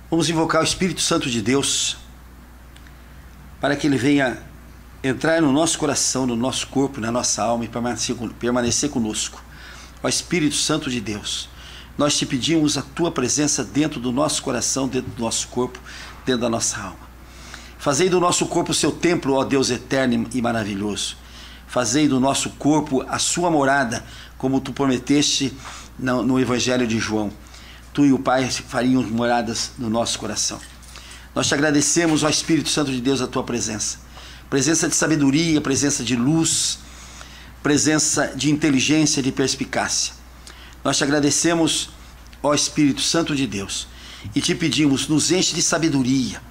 Vamos invocar o Espírito Santo de Deus para que ele venha entrar no nosso coração, no nosso corpo, na nossa alma e permanecer conosco. Ó Espírito Santo de Deus, nós te pedimos a tua presença dentro do nosso coração, dentro do nosso corpo, dentro da nossa alma. Fazei do nosso corpo o seu templo, ó Deus eterno e maravilhoso. Fazei do nosso corpo a sua morada, como tu prometeste no Evangelho de João. Tu e o Pai fariam moradas no nosso coração. Nós te agradecemos, ó Espírito Santo de Deus, a tua presença. Presença de sabedoria, presença de luz, presença de inteligência, de perspicácia. Nós te agradecemos, ó Espírito Santo de Deus, e te pedimos, nos enche de sabedoria,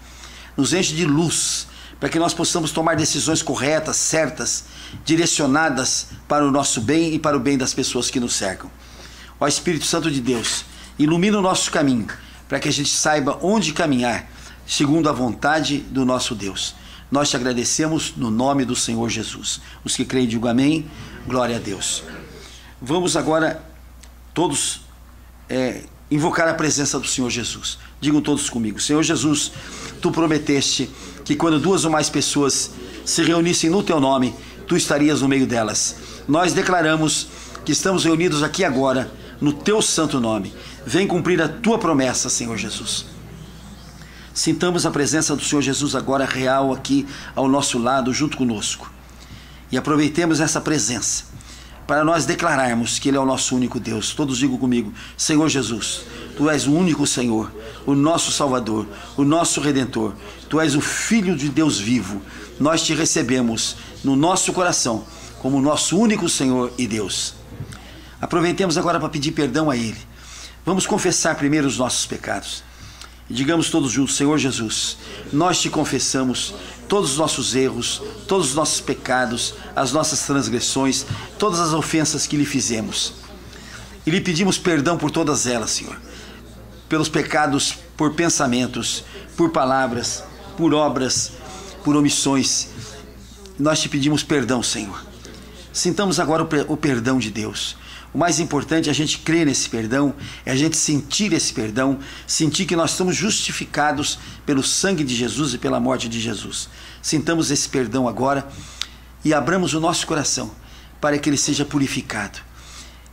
nos enche de luz, para que nós possamos tomar decisões corretas, certas, direcionadas para o nosso bem e para o bem das pessoas que nos cercam. Ó Espírito Santo de Deus, ilumina o nosso caminho, para que a gente saiba onde caminhar, segundo a vontade do nosso Deus. Nós te agradecemos no nome do Senhor Jesus. Os que creem, digam amém. Glória a Deus. Vamos agora todos invocar a presença do Senhor Jesus. Digam todos comigo. Senhor Jesus, tu prometeste que quando 2 ou mais pessoas se reunissem no teu nome, tu estarias no meio delas. Nós declaramos que estamos reunidos aqui agora no teu santo nome. Vem cumprir a tua promessa, Senhor Jesus. Sintamos a presença do Senhor Jesus agora real aqui ao nosso lado, junto conosco. E aproveitemos essa presença para nós declararmos que Ele é o nosso único Deus. Todos digam comigo: Senhor Jesus, tu és o único Senhor, o nosso Salvador, o nosso Redentor. Tu és o Filho de Deus vivo. Nós te recebemos no nosso coração como o nosso único Senhor e Deus. Aproveitemos agora para pedir perdão a Ele. Vamos confessar primeiro os nossos pecados. E digamos todos juntos: Senhor Jesus, nós te confessamos todos os nossos erros, todos os nossos pecados, as nossas transgressões, todas as ofensas que lhe fizemos. E lhe pedimos perdão por todas elas, Senhor. Pelos pecados, por pensamentos, por palavras, por obras, por omissões. Nós te pedimos perdão, Senhor. Sintamos agora o perdão de Deus. O mais importante é a gente crer nesse perdão, é a gente sentir esse perdão, sentir que nós estamos justificados pelo sangue de Jesus e pela morte de Jesus. Sintamos esse perdão agora e abramos o nosso coração para que ele seja purificado.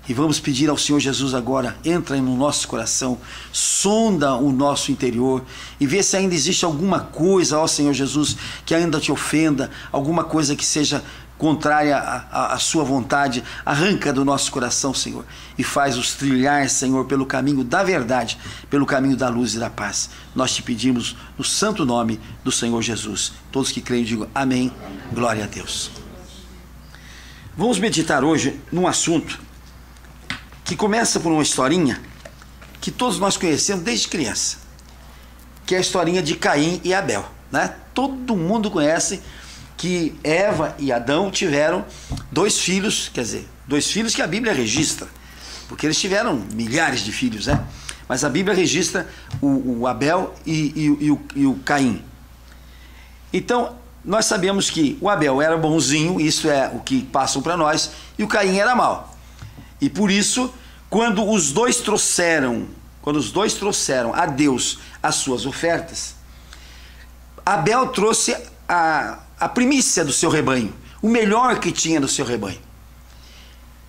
E vamos pedir ao Senhor Jesus agora: entra no nosso coração, sonda o nosso interior e vê se ainda existe alguma coisa, ó Senhor Jesus, que ainda te ofenda, alguma coisa que seja contrária à sua vontade. Arranca do nosso coração, Senhor, e faz-os trilhar, Senhor, pelo caminho da verdade, pelo caminho da luz e da paz. Nós te pedimos no santo nome do Senhor Jesus. Todos que creem digam amém. Glória a Deus. Vamos meditar hoje num assunto que começa por uma historinha que todos nós conhecemos desde criança, que é a historinha de Caim e Abel, né? Todo mundo conhece que Eva e Adão tiveram 2 filhos, quer dizer, 2 filhos que a Bíblia registra, porque eles tiveram milhares de filhos, né? Mas a Bíblia registra o Abel e o Caim. Então, nós sabemos que o Abel era bonzinho, isso é o que passam para nós, e o Caim era mau. E por isso, quando os dois trouxeram a Deus as suas ofertas, Abel trouxe a primícia do seu rebanho, o melhor que tinha do seu rebanho.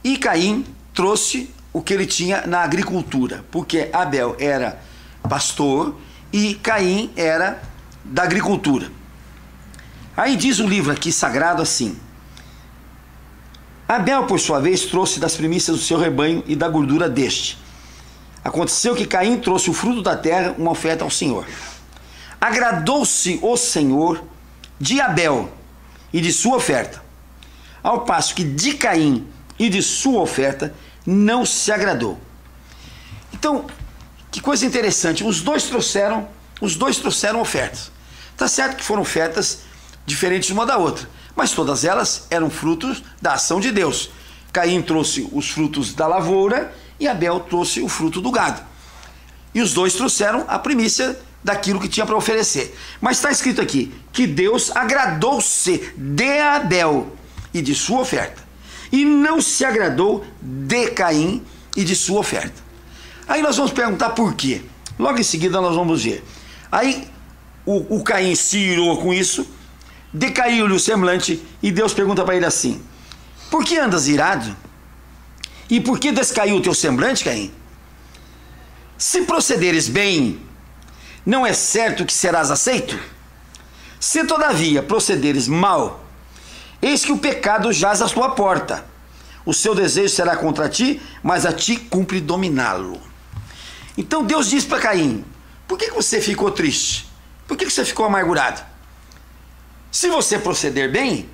E Caim trouxe o que ele tinha na agricultura, porque Abel era pastor e Caim era da agricultura. Aí diz o livro aqui sagrado assim: Abel, por sua vez, trouxe das primícias do seu rebanho e da gordura deste. Aconteceu que Caim trouxe o fruto da terra, uma oferta ao Senhor. Agradou-se o Senhor de Abel e de sua oferta, ao passo que de Caim e de sua oferta não se agradou. Então, que coisa interessante, os dois trouxeram ofertas. Tá certo que foram ofertas diferentes uma da outra, mas todas elas eram frutos da ação de Deus. Caim trouxe os frutos da lavoura e Abel trouxe o fruto do gado. E os dois trouxeram a primícia daquilo que tinha para oferecer. Mas está escrito aqui que Deus agradou-se de Abel e de sua oferta, e não se agradou de Caim e de sua oferta. Aí nós vamos perguntar por quê. Logo em seguida nós vamos ver. Aí o Caim se irou com isso, decaiu-lhe o semblante, e Deus pergunta para ele assim: por que andas irado? E por que descaiu o teu semblante, Caim? Se procederes bem, não é certo que serás aceito? Se todavia procederes mal, eis que o pecado jaz à tua porta. O seu desejo será contra ti, mas a ti cumpre dominá-lo. Então Deus diz para Caim: por que você ficou triste? Por que você ficou amargurado? Se você proceder bem,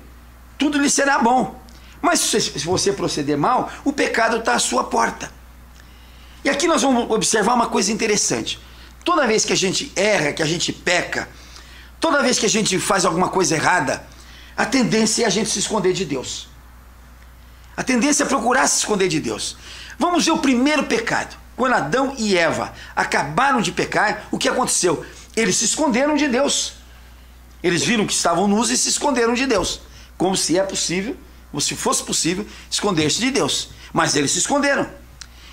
tudo lhe será bom. Mas se você proceder mal, o pecado está à sua porta. E aqui nós vamos observar uma coisa interessante. Toda vez que a gente erra, que a gente peca, toda vez que a gente faz alguma coisa errada, a tendência é a gente se esconder de Deus. A tendência é procurar se esconder de Deus. Vamos ver o primeiro pecado. Quando Adão e Eva acabaram de pecar, o que aconteceu? Eles se esconderam de Deus. Eles viram que estavam nus e se esconderam de Deus. Como se é possível, como se fosse possível, esconder-se de Deus. Mas eles se esconderam.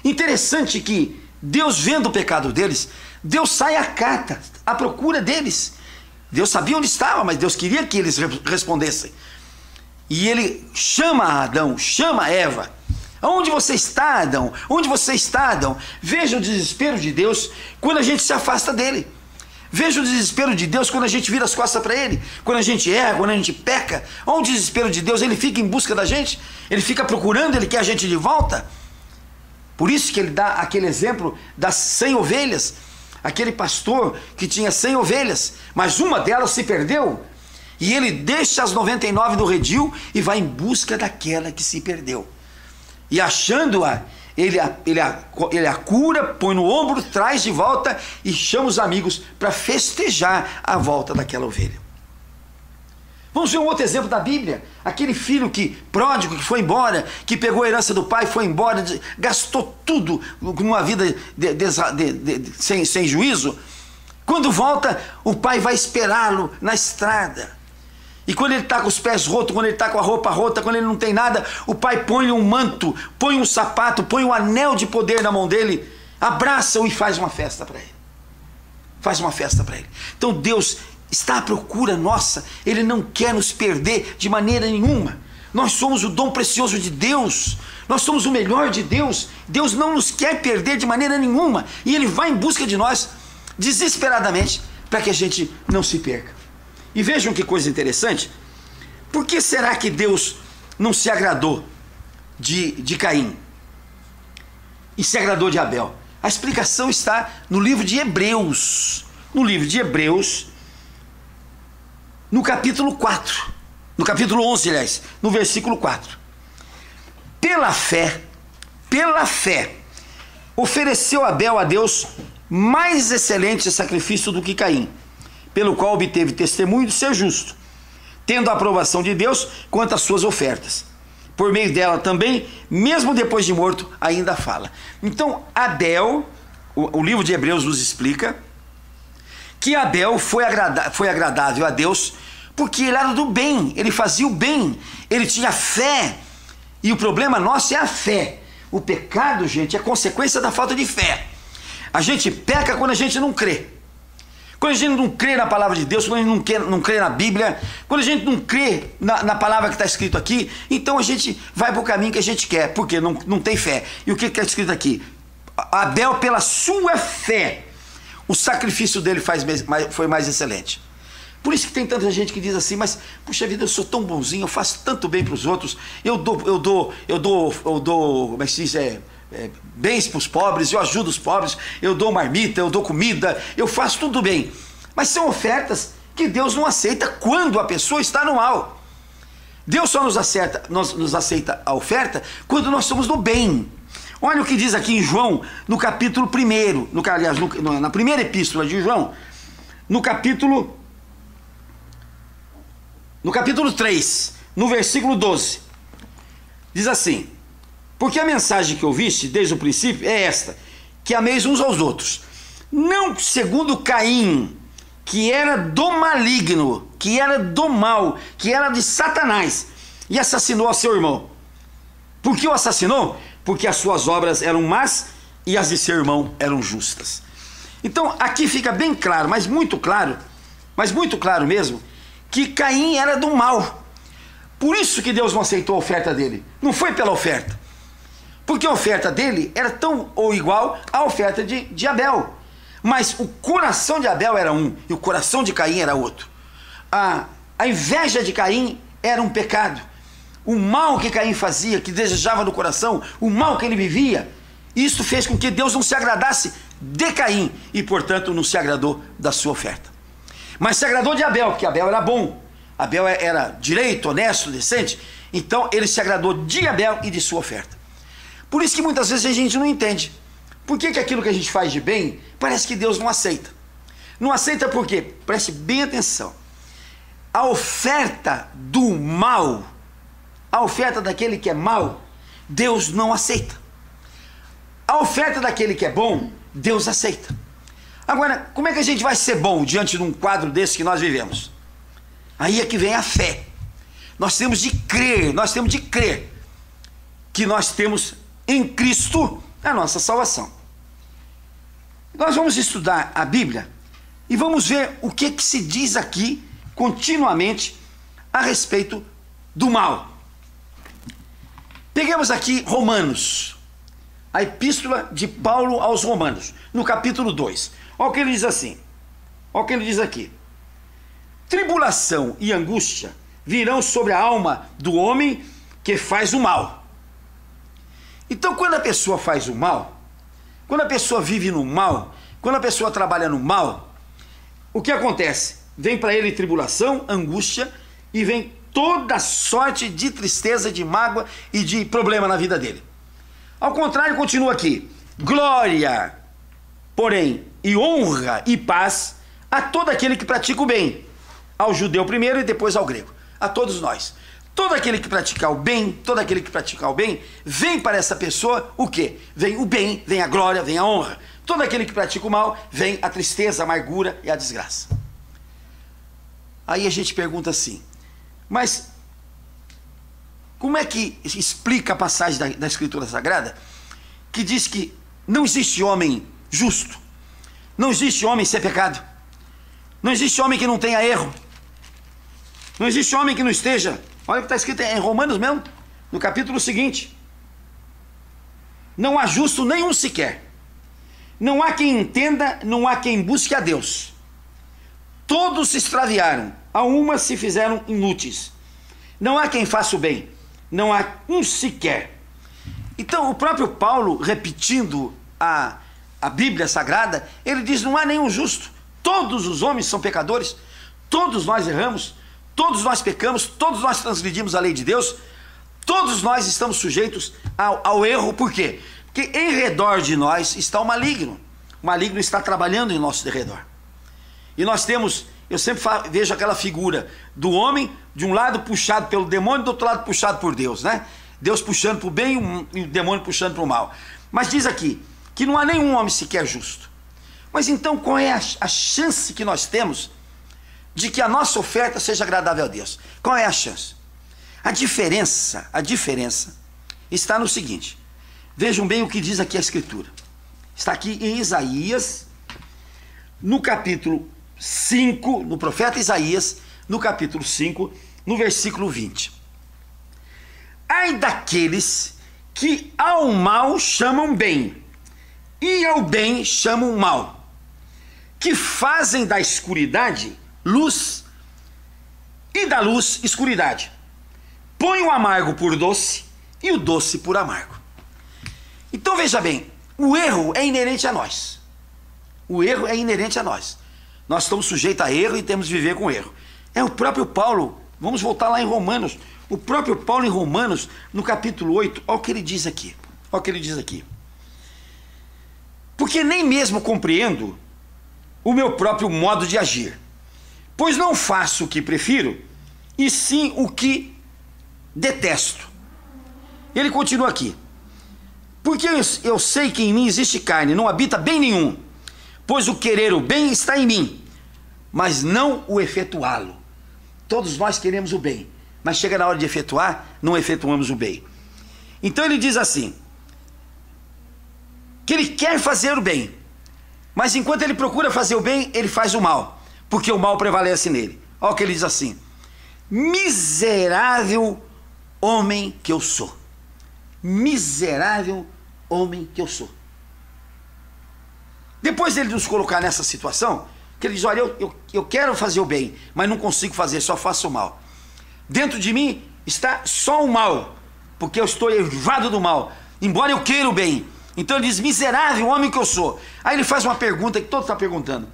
Interessante que Deus, vendo o pecado deles, Deus sai à cata, à procura deles. Deus sabia onde estava, mas Deus queria que eles respondessem. E ele chama Adão, chama Eva. Onde você está, Adão? Onde você está, Adão? Veja o desespero de Deus quando a gente se afasta dele. Veja o desespero de Deus quando a gente vira as costas para ele, quando a gente erra, quando a gente peca. Olha o desespero de Deus, ele fica em busca da gente, ele fica procurando, ele quer a gente de volta. Por isso que ele dá aquele exemplo das 100 ovelhas, aquele pastor que tinha 100 ovelhas, mas uma delas se perdeu, e ele deixa as 99 no redil e vai em busca daquela que se perdeu. E achando-a, ele a cura, põe no ombro, traz de volta e chama os amigos para festejar a volta daquela ovelha. Vamos ver um outro exemplo da Bíblia. Aquele filho pródigo que foi embora, que pegou a herança do pai, foi embora, gastou tudo numa vida sem juízo. Quando volta, o pai vai esperá-lo na estrada. E quando ele está com os pés rotos, quando ele está com a roupa rota, quando ele não tem nada, o pai põe um manto, põe um sapato, põe um anel de poder na mão dele, abraça-o e faz uma festa para ele. Faz uma festa para ele. Então Deus está à procura nossa, ele não quer nos perder de maneira nenhuma. Nós somos o dom precioso de Deus, nós somos o melhor de Deus. Deus não nos quer perder de maneira nenhuma, e ele vai em busca de nós desesperadamente para que a gente não se perca. E vejam que coisa interessante. Por que será que Deus não se agradou de Caim e se agradou de Abel? A explicação está no livro de Hebreus. No livro de Hebreus, no capítulo 4. No capítulo 11, aliás, no versículo 4. Pela fé, ofereceu Abel a Deus mais excelente sacrifício do que Caim, pelo qual obteve testemunho de ser justo, tendo a aprovação de Deus quanto às suas ofertas. Por meio dela também, mesmo depois de morto, ainda fala. Então, Abel, o livro de Hebreus nos explica que Abel foi agradável a Deus porque ele era do bem, ele fazia o bem, ele tinha fé. E o problema nosso é a fé. O pecado, gente, é consequência da falta de fé. A gente peca quando a gente não crê. Quando a gente não crê na palavra de Deus, quando a gente não crê na Bíblia, quando a gente não crê na palavra que está escrito aqui, então a gente vai para o caminho que a gente quer, porque não tem fé. E o que está escrito aqui? Abel, pela sua fé, o sacrifício dele foi mais excelente. Por isso que tem tanta gente que diz assim: mas, puxa vida, eu sou tão bonzinho, eu faço tanto bem para os outros, eu dou, como é que se diz, bens para os pobres, eu ajudo os pobres, eu dou marmita, eu dou comida, eu faço tudo bem. Mas são ofertas que Deus não aceita quando a pessoa está no mal. Deus só nos aceita a oferta quando nós somos do bem. Olha o que diz aqui em João, no capítulo 1, na primeira epístola de João, no capítulo 3, no versículo 12, diz assim: porque a mensagem que ouviste desde o princípio é esta, que ameis uns aos outros, não segundo Caim, que era do maligno, que era do mal, que era de Satanás, e assassinou a seu irmão. Por que o assassinou? Porque as suas obras eram más e as de seu irmão eram justas. Então aqui fica bem claro, mas muito claro mesmo, que Caim era do mal. Por isso que Deus não aceitou a oferta dele. Não foi pela oferta. Porque a oferta dele era tão ou igual à oferta de Abel. Mas o coração de Abel era um e o coração de Caim era outro. A inveja de Caim era um pecado. O mal que Caim fazia, que desejava no coração, o mal que ele vivia, isso fez com que Deus não se agradasse de Caim e, portanto, não se agradou da sua oferta. Mas se agradou de Abel, porque Abel era bom. Abel era direito, honesto, decente. Então ele se agradou de Abel e de sua oferta. Por isso que muitas vezes a gente não entende. Por que aquilo que a gente faz de bem, parece que Deus não aceita? Não aceita por quê? Preste bem atenção. A oferta do mal, a oferta daquele que é mal, Deus não aceita. A oferta daquele que é bom, Deus aceita. Agora, como é que a gente vai ser bom diante de um quadro desse que nós vivemos? Aí é que vem a fé. Nós temos de crer que nós temos em Cristo a nossa salvação. Nós vamos estudar a Bíblia e vamos ver o que se diz aqui continuamente a respeito do mal. Peguemos aqui Romanos, a epístola de Paulo aos Romanos, no capítulo 2. Olha o que ele diz assim, olha o que ele diz aqui. Tribulação e angústia virão sobre a alma do homem que faz o mal. Então, quando a pessoa faz o mal, quando a pessoa vive no mal, quando a pessoa trabalha no mal, o que acontece? Vem para ele tribulação, angústia e vem toda sorte de tristeza, de mágoa e de problema na vida dele. Ao contrário, continua aqui. Glória, porém, e honra e paz a todo aquele que pratica o bem. Ao judeu primeiro e depois ao grego. A todos nós. Todo aquele que praticar o bem, todo aquele que praticar o bem, vem para essa pessoa o quê? Vem o bem, vem a glória, vem a honra. Todo aquele que pratica o mal, vem a tristeza, a amargura e a desgraça. Aí a gente pergunta assim, mas como é que explica a passagem da Escritura Sagrada que diz que não existe homem justo, não existe homem sem pecado, não existe homem que não tenha erro, não existe homem que não esteja... Olha o que está escrito em Romanos mesmo, no capítulo seguinte. Não há justo nenhum sequer. Não há quem entenda, não há quem busque a Deus. Todos se extraviaram, a uma se fizeram inúteis. Não há quem faça o bem, não há um sequer. Então o próprio Paulo, repetindo a Bíblia Sagrada, ele diz, não há nenhum justo. Todos os homens são pecadores, todos nós erramos, todos nós pecamos, todos nós transgredimos a lei de Deus, todos nós estamos sujeitos ao erro. Por quê? Porque em redor de nós está o maligno. O maligno está trabalhando em nosso derredor. E nós temos, eu sempre vejo aquela figura do homem, de um lado puxado pelo demônio, do outro lado puxado por Deus, né? Deus puxando para o bem e o demônio puxando para o mal. Mas diz aqui, que não há nenhum homem sequer justo. Mas então qual é a chance que nós temos de que a nossa oferta seja agradável a Deus? Qual é a chance? A diferença está no seguinte. Vejam bem o que diz aqui a Escritura. Está aqui em Isaías, no capítulo 5, no profeta Isaías, no capítulo 5, no versículo 20. Ai daqueles que ao mal chamam bem, e ao bem chamam mal, que fazem da escuridade luz, e da luz escuridade. Põe o amargo por doce, e o doce por amargo. Então veja bem, o erro é inerente a nós. O erro é inerente a nós. Nós estamos sujeitos a erro e temos de viver com erro. É o próprio Paulo, vamos voltar lá em Romanos, o próprio Paulo em Romanos, no capítulo 8, olha o que ele diz aqui. Olha o que ele diz aqui. Porque nem mesmo compreendo o meu próprio modo de agir, pois não faço o que prefiro, e sim o que detesto. Ele continua aqui. Porque eu sei que em mim existe carne, não habita bem nenhum, pois o querer o bem está em mim, mas não o efetuá-lo. Todos nós queremos o bem, mas chega na hora de efetuar, não efetuamos o bem. Então ele diz assim, que ele quer fazer o bem, Mas enquanto ele procura fazer o bem, ele faz o mal, porque o mal prevalece nele. Olha o que ele diz assim: miserável homem que eu sou. Miserável homem que eu sou. Depois dele nos colocar nessa situação, que ele diz: olha, eu quero fazer o bem, mas não consigo fazer, só faço o mal. Dentro de mim está só o mal, porque eu estou enjoado do mal, embora eu queira o bem. Então ele diz: miserável homem que eu sou. Aí ele faz uma pergunta que todo está perguntando: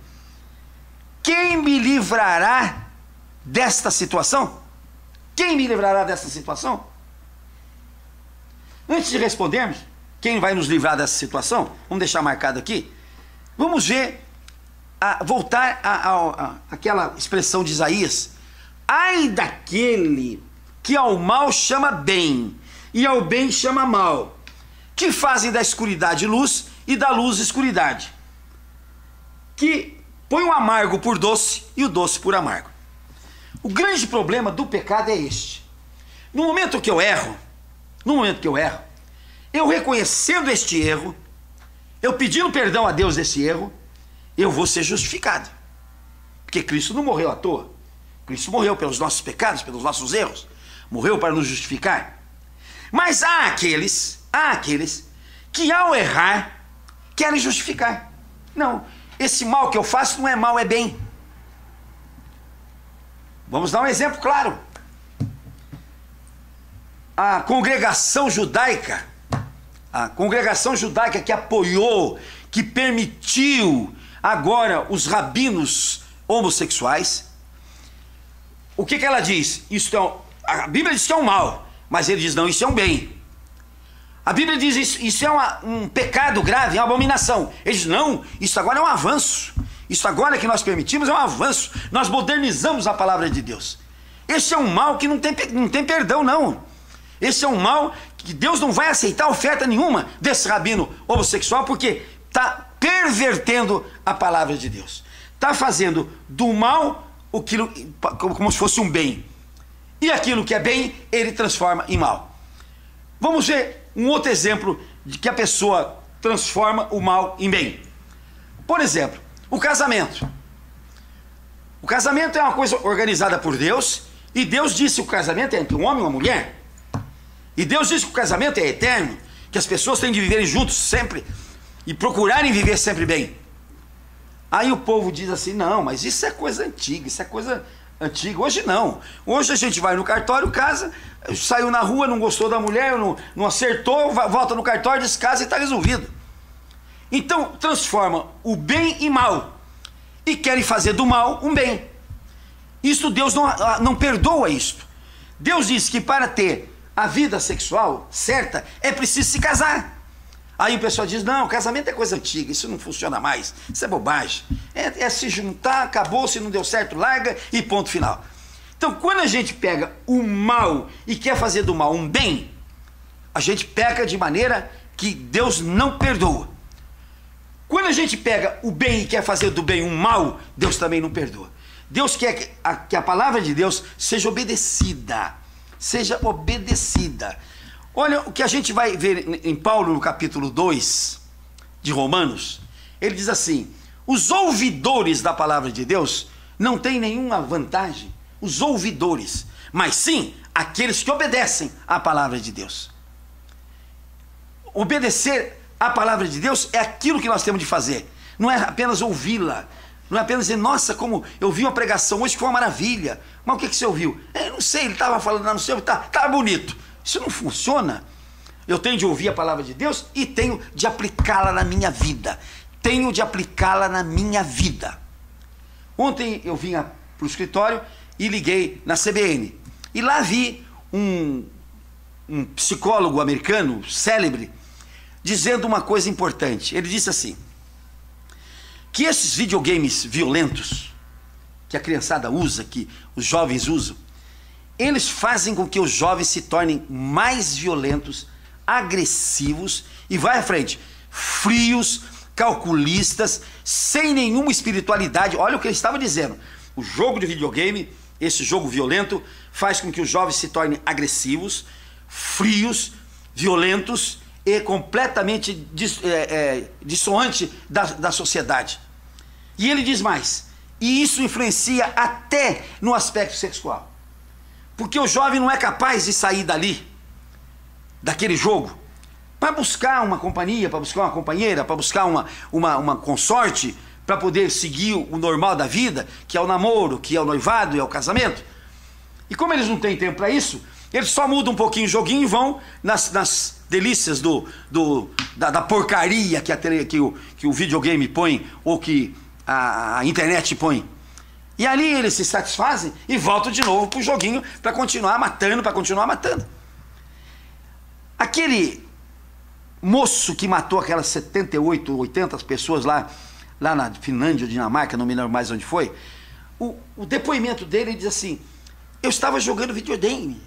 quem me livrará desta situação? Quem me livrará desta situação? Antes de respondermos quem vai nos livrar dessa situação, vamos deixar marcado aqui, vamos ver, voltar àquela expressão de Isaías: ai daquele que ao mal chama bem e ao bem chama mal, que fazem da escuridade luz e da luz escuridade, que põe o amargo por doce e o doce por amargo. O grande problema do pecado é este: no momento que eu erro, eu reconhecendo este erro, eu pedindo perdão a Deus desse erro, eu vou ser justificado, porque Cristo não morreu à toa. Cristo morreu pelos nossos pecados, pelos nossos erros, morreu para nos justificar. Mas há aqueles que ao errar querem justificar. Não, esse mal que eu faço não é mal, é bem. Vamos dar um exemplo claro. A congregação judaica que apoiou, que permitiu agora os rabinos homossexuais, o que ela diz? A Bíblia diz que é um mal, mas ele diz: não, isso é um bem. A Bíblia diz: isso é um pecado grave, é uma abominação. Ele diz: não, isso agora é um avanço. Isso agora que nós permitimos é um avanço. Nós modernizamos a palavra de Deus. Esse é um mal que não tem perdão, não. Esse é um mal que Deus não vai aceitar oferta nenhuma desse rabino homossexual, porque está pervertendo a palavra de Deus. Está fazendo do mal como se fosse um bem. E aquilo que é bem, ele transforma em mal. Vamos ver um outro exemplo de que a pessoa transforma o mal em bem. Por exemplo, o casamento. O casamento é uma coisa organizada por Deus, e Deus disse que o casamento é entre um homem e uma mulher. E Deus disse que o casamento é eterno, que as pessoas têm de viverem juntos sempre e procurarem viver sempre bem. Aí o povo diz assim: não, mas isso é coisa antiga, Hoje não. Hoje a gente vai no cartório, casa, saiu na rua, não gostou da mulher, não acertou, volta no cartório, descasa e está resolvido. Então transforma o bem em mal e querem fazer do mal um bem. Isto Deus não perdoa isto. Deus diz que para ter a vida sexual certa é preciso se casar. Aí o pessoal diz: não, casamento é coisa antiga, isso não funciona mais, isso é bobagem, é se juntar, acabou, se não deu certo, larga e ponto final. Então quando a gente pega o mal e quer fazer do mal um bem, a gente peca de maneira que Deus não perdoa. Quando a gente pega o bem e quer fazer do bem um mal, Deus também não perdoa. Deus quer que a palavra de Deus seja obedecida. Olha o que a gente vai ver em Paulo no capítulo 2 de Romanos. Ele diz assim: os ouvidores da palavra de Deus não têm nenhuma vantagem, os ouvidores, mas sim aqueles que obedecem à palavra de Deus. Obedecer à palavra de Deus é aquilo que nós temos de fazer, não é apenas ouvi-la, não é apenas dizer: nossa, como eu vi uma pregação hoje que foi uma maravilha. Mas o que você ouviu? Não sei, ele estava falando lá no céu, tá bonito. Isso não funciona. Eu tenho de ouvir a palavra de Deus e tenho de aplicá-la na minha vida. Ontem eu vinha para o escritório e liguei na CBN. E lá vi um psicólogo americano, célebre, dizendo uma coisa importante. Ele disse assim: que esses videogames violentos que a criançada usa, que os jovens usam, eles fazem com que os jovens se tornem mais violentos, agressivos e, vai à frente, frios, calculistas, sem nenhuma espiritualidade. Olha o que ele estava dizendo: o jogo de videogame, esse jogo violento, faz com que os jovens se tornem agressivos, frios, violentos e completamente dissoante da sociedade. E ele diz mais, e isso influencia até no aspecto sexual. Porque o jovem não é capaz de sair dali, daquele jogo, para buscar uma companhia, para buscar uma companheira, para buscar uma consorte, para poder seguir o normal da vida, que é o namoro, que é o noivado, é o casamento. E como eles não têm tempo para isso, eles só mudam um pouquinho o joguinho e vão nas delícias da porcaria que o videogame põe, ou que a internet põe. E ali eles se satisfazem e voltam de novo para o joguinho para continuar matando. Aquele moço que matou aquelas 78, 80 pessoas lá na Finlândia ou Dinamarca, não me lembro mais onde foi, o depoimento dele diz assim: eu estava jogando videogame,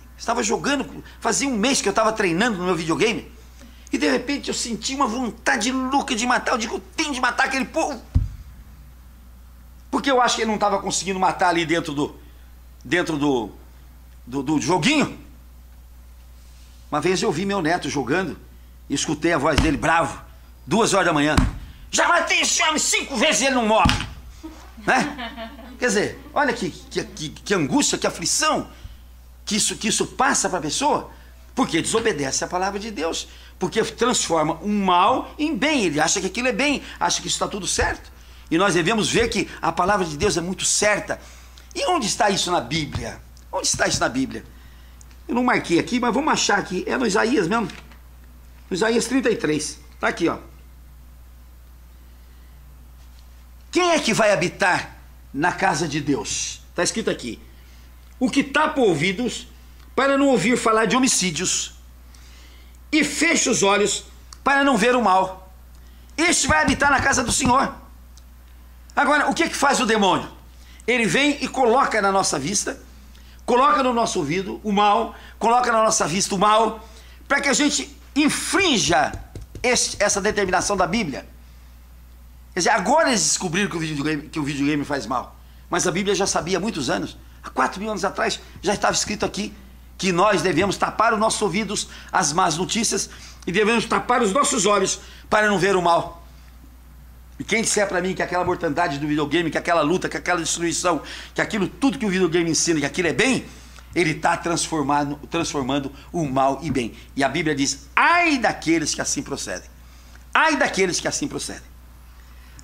fazia um mês que eu estava treinando no meu videogame, e de repente eu senti uma vontade louca de matar. Eu digo, eu tenho de matar aquele povo, porque eu acho que ele não estava conseguindo matar ali dentro do joguinho. Uma vez eu vi meu neto jogando e escutei a voz dele bravo, 2 horas da manhã: já matei esse homem 5 vezes e ele não morre, né? Quer dizer, olha que angústia, que aflição que isso passa para a pessoa, porque desobedece a palavra de Deus, porque transforma o mal em bem. Ele acha que aquilo é bem, acha que isso está tudo certo. E nós devemos ver que a palavra de Deus é muito certa. E onde está isso na Bíblia? Onde está isso na Bíblia? Eu não marquei aqui, mas vamos achar aqui. É no Isaías mesmo. No Isaías 33. Está aqui, ó. Quem é que vai habitar na casa de Deus? Está escrito aqui: o que tapa ouvidos para não ouvir falar de homicídios, e fecha os olhos para não ver o mal. Este vai habitar na casa do Senhor. Agora, o que faz o demônio? Ele vem e coloca na nossa vista, coloca no nosso ouvido o mal, coloca na nossa vista o mal, para que a gente infrinja essa determinação da Bíblia. Quer dizer, agora eles descobriram que o videogame faz mal, mas a Bíblia já sabia há muitos anos. Há 4.000 anos atrás já estava escrito aqui que nós devemos tapar os nossos ouvidos às más notícias e devemos tapar os nossos olhos para não ver o mal. E quem disser para mim que aquela mortandade do videogame, que aquela luta, que aquela destruição, que aquilo tudo que o videogame ensina, que aquilo é bem, ele está transformando o mal em bem. E a Bíblia diz: ai daqueles que assim procedem. Ai daqueles que assim procedem.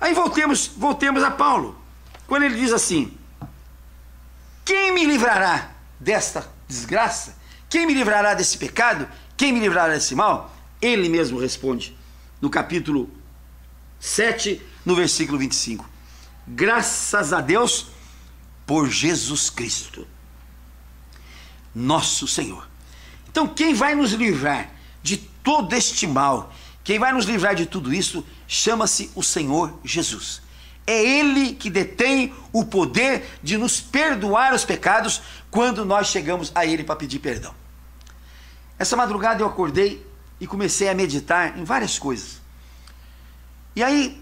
Aí voltemos a Paulo, quando ele diz assim: quem me livrará desta desgraça? Quem me livrará desse pecado? Quem me livrará desse mal? Ele mesmo responde no capítulo 7, no versículo 25: graças a Deus por Jesus Cristo, nosso Senhor. Então, quem vai nos livrar de todo este mal, quem vai nos livrar de tudo isso, chama-se o Senhor Jesus. É Ele que detém o poder de nos perdoar os pecados quando nós chegamos a Ele para pedir perdão. Essa madrugada eu acordei e comecei a meditar em várias coisas. E aí,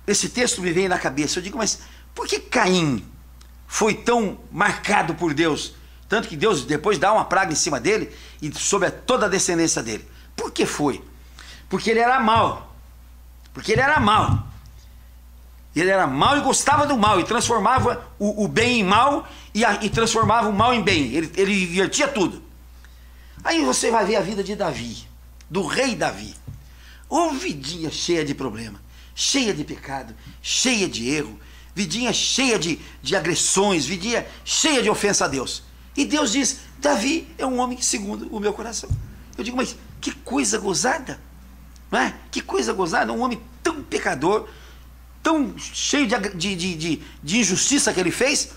esse texto me veio na cabeça. Eu digo, mas por que Caim foi tão marcado por Deus? Tanto que Deus depois dá uma praga em cima dele e sobre toda a descendência dele. Por que foi? Porque ele era mau. Porque ele era mau. Ele era mau e gostava do mal, e transformava o bem em mal, e transformava o mal em bem. Ele invertia tudo. Aí você vai ver a vida de Davi, do rei Davi. Ô vidinha cheia de problema, cheia de pecado, cheia de erro, vidinha cheia de agressões, vidinha cheia de ofensa a Deus. E Deus diz: Davi é um homem segundo o meu coração. Eu digo, mas que coisa gozada, não é? Que coisa gozada, um homem tão pecador, tão cheio de injustiça que ele fez,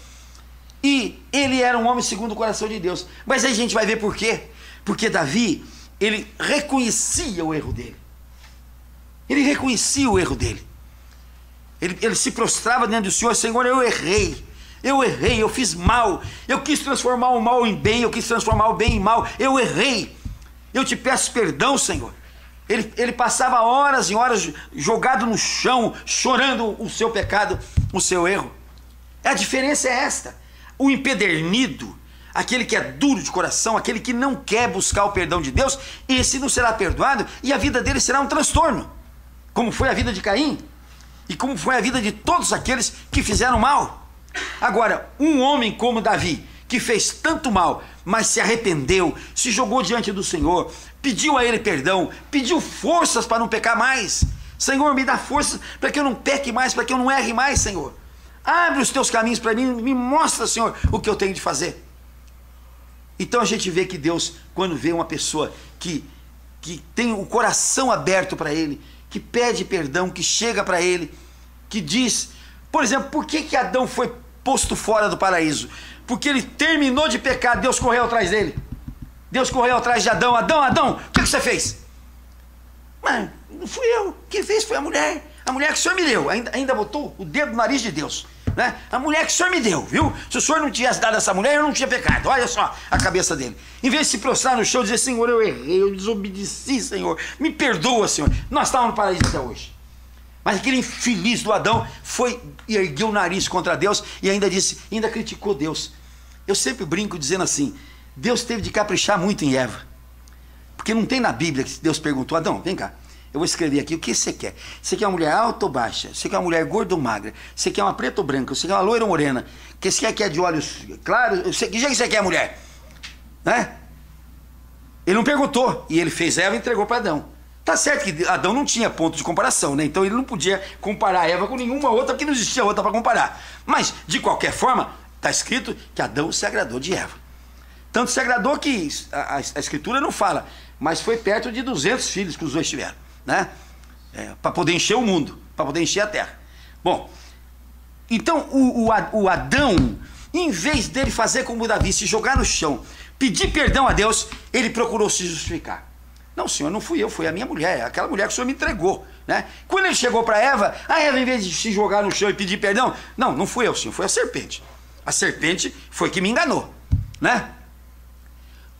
e ele era um homem segundo o coração de Deus. Mas aí a gente vai ver por quê. Porque Davi, ele reconhecia o erro dele. Ele reconhecia o erro dele. Ele se prostrava diante do Senhor: Senhor, eu errei, eu fiz mal, eu quis transformar o mal em bem, eu quis transformar o bem em mal, eu errei, eu te peço perdão, Senhor. Ele passava horas e horas jogado no chão, chorando o seu pecado, o seu erro. A diferença é esta: o empedernido, aquele que é duro de coração, aquele que não quer buscar o perdão de Deus, esse não será perdoado e a vida dele será um transtorno, como foi a vida de Caim e como foi a vida de todos aqueles que fizeram mal. Agora, um homem como Davi, que fez tanto mal, mas se arrependeu, se jogou diante do Senhor, pediu a ele perdão, pediu forças para não pecar mais. Senhor, me dá forças para que eu não peque mais, para que eu não erre mais, Senhor. Abre os teus caminhos para mim, me mostra, Senhor, o que eu tenho de fazer. Então a gente vê que Deus, quando vê uma pessoa que tem o coração aberto para Ele, que pede perdão, que chega para Ele, que diz, por exemplo, por que Adão foi posto fora do paraíso? Porque ele terminou de pecar, Deus correu atrás dele. Deus correu atrás de Adão. Adão, o que você fez? Mas não fui eu, quem fez foi a mulher que o Senhor me deu, ainda botou o dedo no nariz de Deus, né? A mulher que o Senhor me deu, viu? Se o Senhor não tivesse dado essa mulher, eu não tinha pecado. Olha só a cabeça dele. Em vez de se prostrar no chão e dizer, Senhor, eu errei, eu desobedeci, Senhor, me perdoa, Senhor. Nós estávamos no paraíso até hoje. Mas aquele infeliz do Adão foi e ergueu o nariz contra Deus e ainda criticou Deus. Eu sempre brinco dizendo assim, Deus teve de caprichar muito em Eva. Porque não tem na Bíblia que Deus perguntou, Adão, vem cá, eu vou escrever aqui, o que você quer? Você quer uma mulher alta ou baixa? Você quer uma mulher gorda ou magra? Você quer uma preta ou branca? Você quer uma loira ou morena? Você quer que é de olhos claros? Que jeito você quer, mulher? Né? Ele não perguntou, e ele fez Eva e entregou para Adão. Tá certo que Adão não tinha ponto de comparação, né? Então ele não podia comparar Eva com nenhuma outra, porque não existia outra para comparar. Mas, de qualquer forma, está escrito que Adão se agradou de Eva. Tanto se agradou que a Escritura não fala, mas foi perto de 200 filhos que os dois tiveram, né? Para poder encher o mundo, para poder encher a terra. Bom, então o Adão, em vez dele fazer como Davi, se jogar no chão, pedir perdão a Deus, ele procurou se justificar. Não, Senhor, não fui eu, foi a minha mulher, aquela mulher que o Senhor me entregou, né? Quando ele chegou para Eva, a Eva, em vez de se jogar no chão e pedir perdão, não fui eu, Senhor, foi a serpente. A serpente foi que me enganou, né?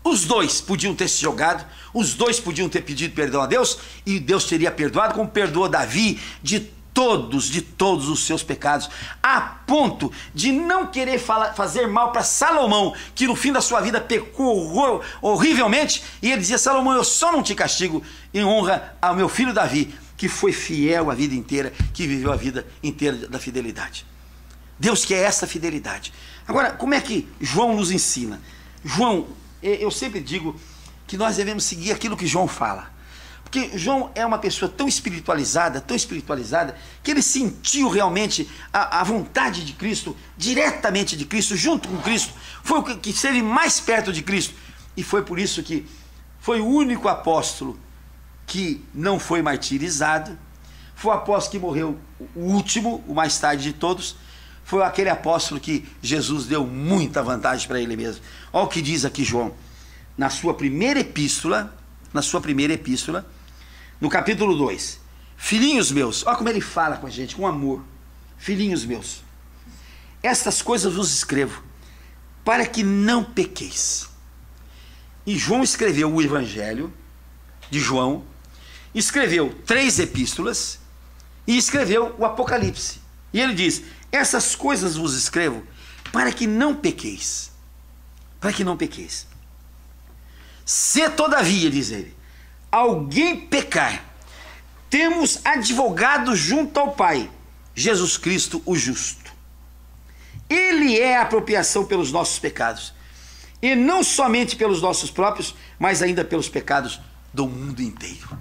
Os dois podiam ter se jogado, os dois podiam ter pedido perdão a Deus, e Deus teria perdoado, como perdoou Davi de todos os seus pecados, a ponto de não querer fazer mal para Salomão, que no fim da sua vida pecou horrivelmente, e ele dizia, Salomão, eu só não te castigo em honra ao meu filho Davi, que foi fiel a vida inteira, que viveu a vida inteira da fidelidade. Deus quer essa fidelidade. Agora, como é que João nos ensina? João, eu sempre digo que nós devemos seguir aquilo que João fala. Porque João é uma pessoa tão espiritualizada, que ele sentiu realmente a vontade de Cristo, diretamente de Cristo, junto com Cristo. Foi o que esteve mais perto de Cristo. E foi por isso que foi o único apóstolo que não foi martirizado. Foi o apóstolo que morreu o último, o mais tarde de todos. Foi aquele apóstolo que Jesus deu muita vantagem para ele mesmo. Olha o que diz aqui João. Na sua primeira epístola, no capítulo 2, filhinhos meus, olha como ele fala com a gente, com amor, filhinhos meus, estas coisas vos escrevo, para que não pequeis. E João escreveu o Evangelho de João, escreveu 3 epístolas, e escreveu o Apocalipse, e ele diz, essas coisas vos escrevo, para que não pequeis, se todavia, diz ele, alguém pecar, temos advogado junto ao Pai, Jesus Cristo o justo. Ele é a apropriação pelos nossos pecados, e não somente pelos nossos próprios, mas ainda pelos pecados do mundo inteiro.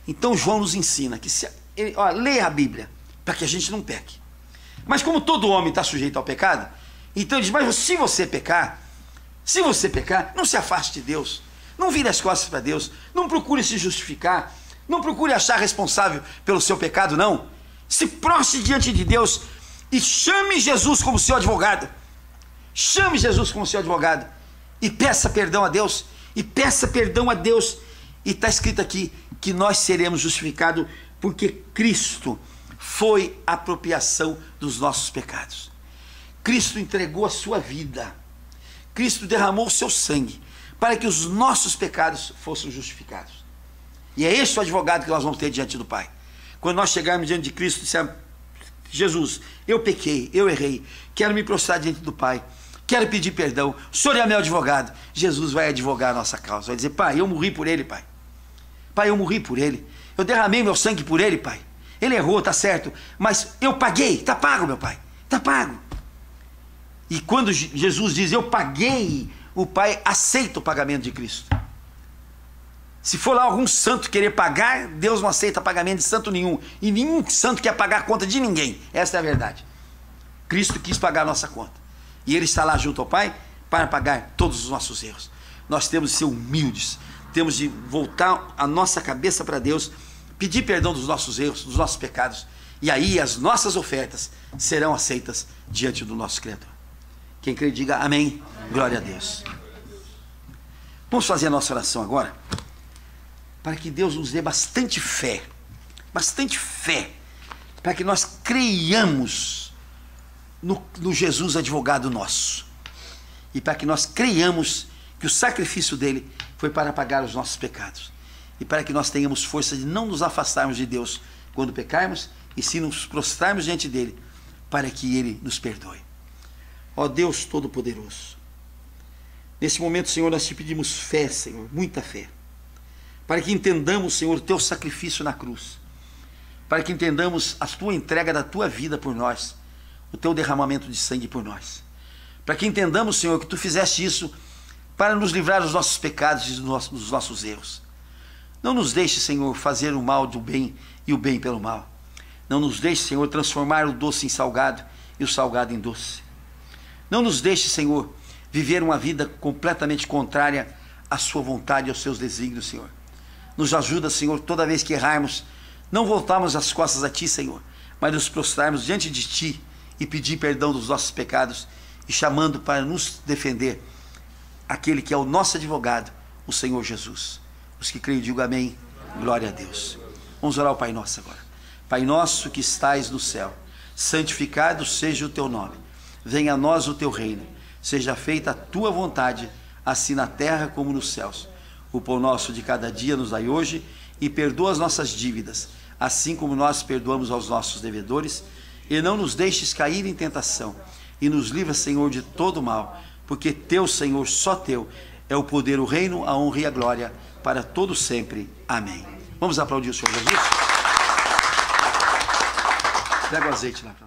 Então João nos ensina que leia a Bíblia, para que a gente não peque. Mas como todo homem está sujeito ao pecado, então ele diz, mas se você pecar, não se afaste de Deus, não vire as costas para Deus, não procure se justificar, não procure achar responsável pelo seu pecado, não. Se prostre diante de Deus e chame Jesus como seu advogado. Chame Jesus como seu advogado e peça perdão a Deus, E está escrito aqui que nós seremos justificados porque Cristo foi a apropriação dos nossos pecados. Cristo entregou a sua vida. Cristo derramou o seu sangue para que os nossos pecados fossem justificados. E é esse o advogado que nós vamos ter diante do Pai. Quando nós chegarmos diante de Cristo e dissermos, Jesus, eu pequei, eu errei, quero me prostrar diante do Pai, quero pedir perdão, o Senhor é meu advogado. Jesus vai advogar a nossa causa, vai dizer: Pai, eu morri por ele, Pai. Pai, eu morri por ele, eu derramei meu sangue por ele, Pai. Ele errou, tá certo, mas eu paguei, tá pago, meu Pai, tá pago. E quando Jesus diz: eu paguei, o Pai aceita o pagamento de Cristo. Se for lá algum santo querer pagar, Deus não aceita pagamento de santo nenhum. E nenhum santo quer pagar a conta de ninguém. Essa é a verdade. Cristo quis pagar a nossa conta. E Ele está lá junto ao Pai para pagar todos os nossos erros. Nós temos de ser humildes. Temos de voltar a nossa cabeça para Deus, pedir perdão dos nossos erros, dos nossos pecados. E aí as nossas ofertas serão aceitas diante do nosso Criador. Quem crê, diga amém. Glória a Deus. Vamos fazer a nossa oração agora, para que Deus nos dê bastante fé, para que nós creiamos no Jesus advogado nosso, e para que nós creiamos que o sacrifício dele foi para pagar os nossos pecados, e para que nós tenhamos força de não nos afastarmos de Deus quando pecarmos, e sim nos prostrarmos diante dele, para que ele nos perdoe. Ó Deus Todo-Poderoso, nesse momento, Senhor, nós te pedimos fé, Senhor, muita fé, para que entendamos, Senhor, o teu sacrifício na cruz, para que entendamos a tua entrega da tua vida por nós, o teu derramamento de sangue por nós, para que entendamos, Senhor, que tu fizeste isso para nos livrar dos nossos pecados e dos nossos erros. Não nos deixe, Senhor, fazer o mal do bem e o bem pelo mal. Não nos deixe, Senhor, transformar o doce em salgado e o salgado em doce. Não nos deixe, Senhor, viver uma vida completamente contrária à sua vontade e aos seus desígnios, Senhor. Nos ajuda, Senhor, toda vez que errarmos, não voltarmos as costas a Ti, Senhor, mas nos prostrarmos diante de Ti e pedir perdão dos nossos pecados e chamando para nos defender aquele que é o nosso advogado, o Senhor Jesus. Os que creem, digam amém. Glória a Deus. Vamos orar ao Pai Nosso agora. Pai nosso que estais no céu, santificado seja o Teu nome. Venha a nós o Teu reino. Seja feita a Tua vontade, assim na terra como nos céus. O pão nosso de cada dia nos dai hoje, e perdoa as nossas dívidas, assim como nós perdoamos aos nossos devedores, e não nos deixes cair em tentação, e nos livra, Senhor, de todo mal, porque Teu, Senhor, só Teu, é o poder, o reino, a honra e a glória, para todo sempre. Amém. Vamos aplaudir o Senhor Jesus? Pega o azeite lá para